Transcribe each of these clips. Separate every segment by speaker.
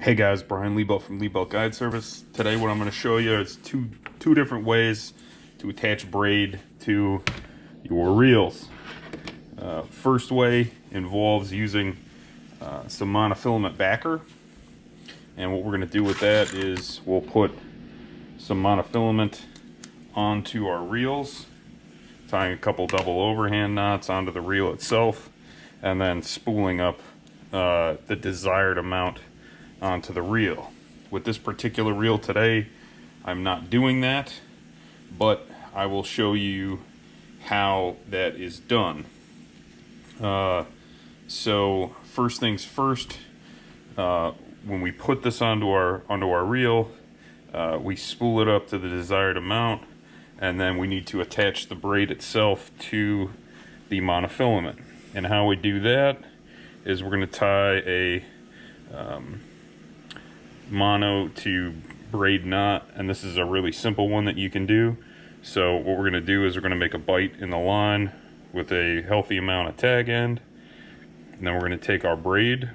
Speaker 1: Hey guys, Brian Liebelt from Liebelt Guide Service. Today what I'm going to show you is two different ways to attach braid to your reels. First way involves using some monofilament backer, and what we're going to do with that is we'll put some monofilament onto our reels, tying a couple double overhand knots onto the reel itself, and then spooling up the desired amount onto the reel. With this particular reel today, I'm not doing that, but I will show you how that is done. So first things first, when we put this onto our reel, we spool it up to the desired amount, and then we need to attach the braid itself to the monofilament. And how we do that is we're going to tie a mono to braid knot, and this is a really simple one that you can do. So what we're going to do is we're going to make a bite in the line with a healthy amount of tag end, and then we're going to take our braid,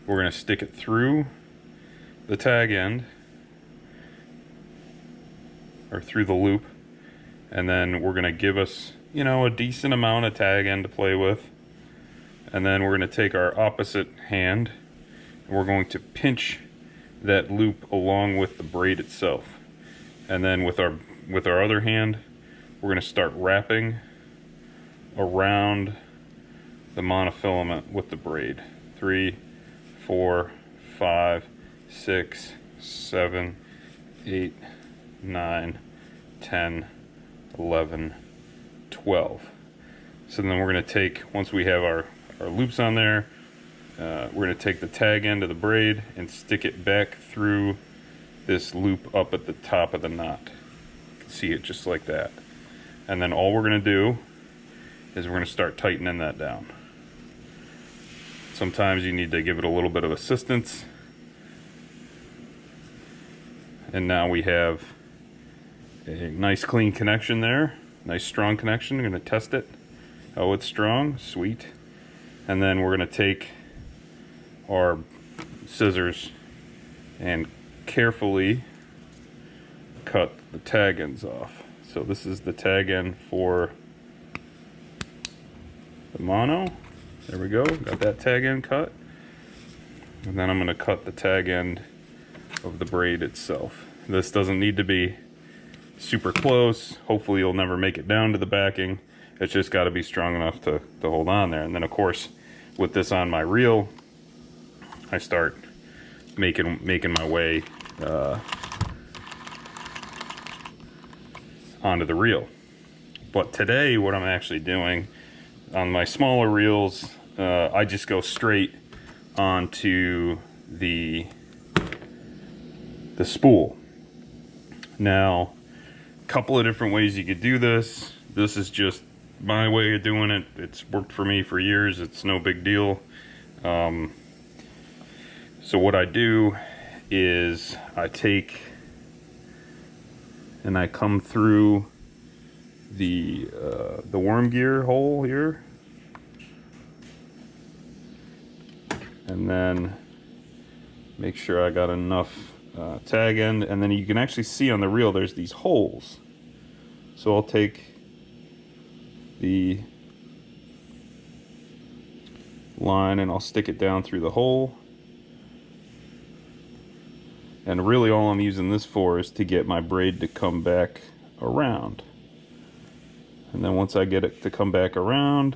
Speaker 1: we're going to stick it through the tag end or through the loop, and then we're going to give us, you know, a decent amount of tag end to play with. And then we're going to take our opposite hand and we're going to pinch that loop along with the braid itself. And then with our other hand, we're going to start wrapping around the monofilament with the braid. 3, 4, 5, 6, 7, 8, 9, 10, 11, 12. So then we're going to take, once we have our loops on there, we're going to take the tag end of the braid and stick it back through this loop up at the top of the knot. You can see it just like that. And then all we're going to do is we're going to start tightening that down. Sometimes you need to give it a little bit of assistance. And now we have a nice clean connection there. Nice strong connection. I'm going to test it. Oh, it's strong. Sweet. And then we're going to take our scissors and carefully cut the tag ends off. So this is the tag end for the mono. There we go. Got that tag end cut. And then I'm going to cut the tag end of the braid itself. This doesn't need to be super close. Hopefully you'll never make it down to the backing. It's just got to be strong enough to hold on there. And then of course, with this on my reel, I start making my way onto the reel. But today, what I'm actually doing on my smaller reels, I just go straight onto the spool. Now, a couple of different ways you could do this. This is just my way of doing it. It's worked for me for years. It's no big deal. So what I do is I take and I come through the worm gear hole here, and then make sure I got enough tag end, and then you can actually see on the reel there's these holes. So I'll take the line and I'll stick it down through the hole. And really all I'm using this for is to get my braid to come back around. And then once I get it to come back around,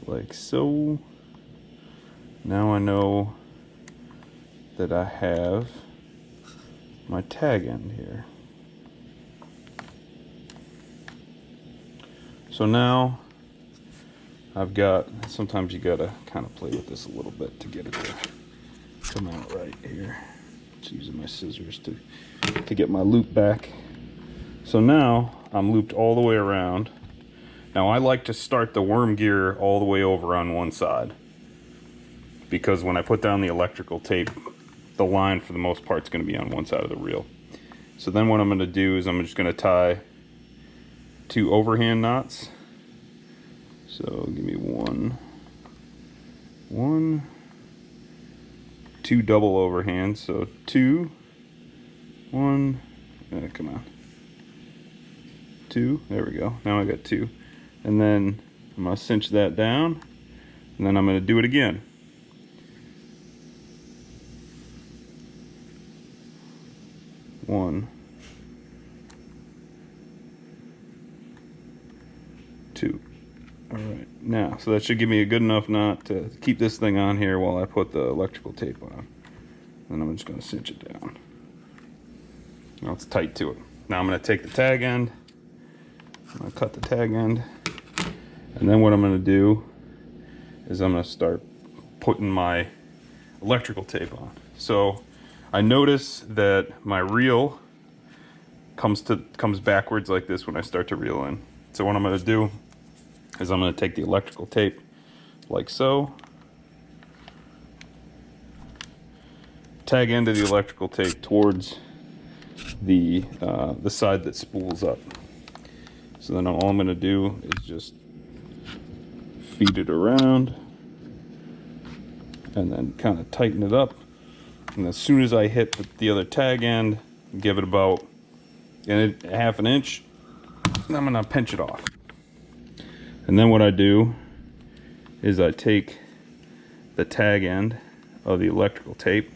Speaker 1: like so, now I know that I have my tag end here. So now I've got, sometimes you gotta kind of play with this a little bit to get it to come out right here. Just using my scissors to get my loop back. So now I'm looped all the way around. Now I like to start the worm gear all the way over on one side, because when I put down the electrical tape, the line for the most part is going to be on one side of the reel. So then what I'm going to do is I'm just going to tie 2 overhand knots. So give me 1, 1, 2 double overhands, so 2, 1, come on, 2, there we go, now I got 2, and then I'm going to cinch that down, and then I'm going to do it again. One, 2. All right, now, so that should give me a good enough knot to keep this thing on here while I put the electrical tape on. Then I'm just going to cinch it down. Now it's tight to it. Now I'm going to take the tag end, I'm going to cut the tag end, and then what I'm going to do is I'm going to start putting my electrical tape on. So I notice that my reel comes backwards like this when I start to reel in. So what I'm going to do is I'm going to take the electrical tape like so, tag end of the electrical tape towards the side that spools up. So then all I'm going to do is just feed it around and then kind of tighten it up. And as soon as I hit the other tag end, give it about half an inch, and I'm going to pinch it off. And then what I do is I take the tag end of the electrical tape,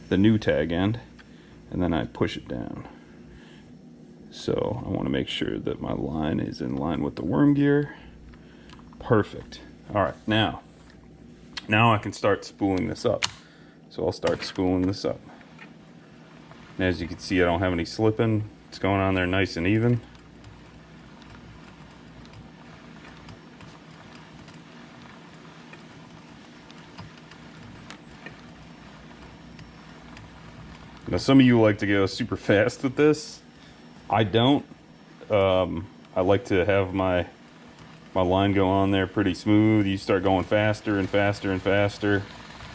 Speaker 1: the new tag end, and then I push it down. So I want to make sure that my line is in line with the worm gear. Perfect. All right, now I can start spooling this up. So I'll start spooling this up. And as you can see, I don't have any slipping. It's going on there nice and even. Now some of you like to go super fast with this. I don't. I like to have my line go on there pretty smooth. You start going faster and faster and faster,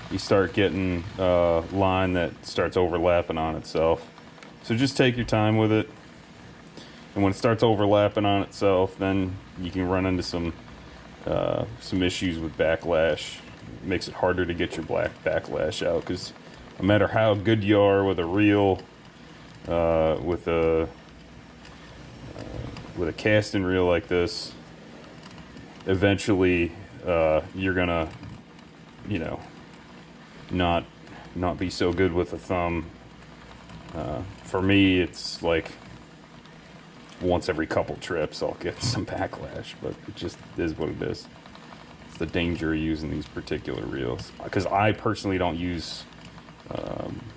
Speaker 1: you start getting line that starts overlapping on itself. So just take your time with it. And when it starts overlapping on itself, then you can run into some issues with backlash. It makes it harder to get your backlash out, because no matter how good you are with a reel, with a casting reel like this, eventually you're gonna, not be so good with a thumb. For me, it's like once every couple trips I'll get some backlash, but it just is what it is. It's the danger of using these particular reels, because I personally don't use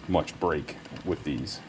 Speaker 1: much brake with these.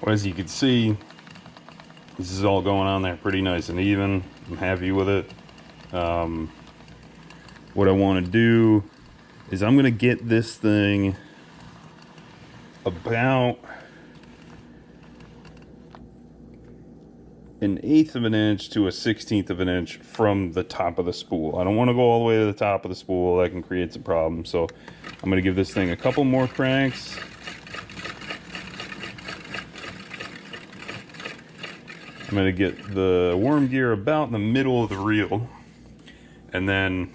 Speaker 1: Well, as you can see, this is all going on there pretty nice and even. I'm happy with it. What I want to do is I'm going to get this thing about 1/8 of an inch to 1/16 of an inch from the top of the spool. I don't want to go all the way to the top of the spool. That can create some problems. So I'm going to give this thing a couple more cranks. I'm going to get the worm gear about in the middle of the reel, and then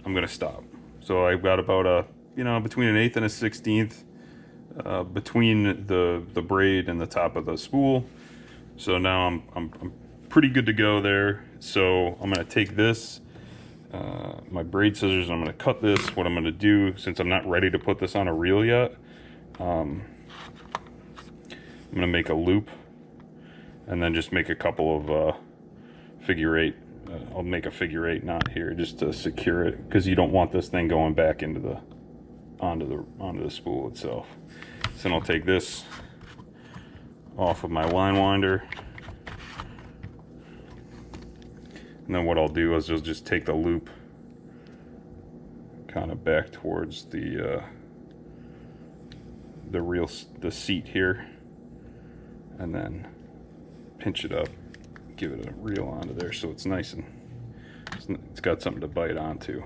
Speaker 1: I'm going to stop. So I've got about between 1/8 and 1/16 between the braid and the top of the spool. So now I'm pretty good to go there. So I'm going to take this, my braid scissors, I'm going to cut this. What I'm going to do, since I'm not ready to put this on a reel yet, I'm going to make a loop, and then just make a couple of figure 8. I'll make a figure 8 knot here just to secure it, because you don't want this thing going back into the onto the spool itself. So then I'll take this off of my line winder, and then what I'll do is just take the loop kind of back towards the seat here, and then pinch it up, give it a reel onto there so it's nice and it's got something to bite onto.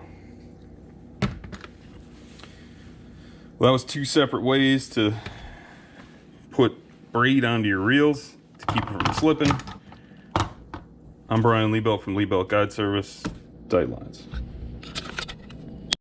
Speaker 1: Well, that was 2 separate ways to put braid onto your reels to keep it from slipping. I'm Brian Liebelt from Liebelt Guide Service. Tight lines.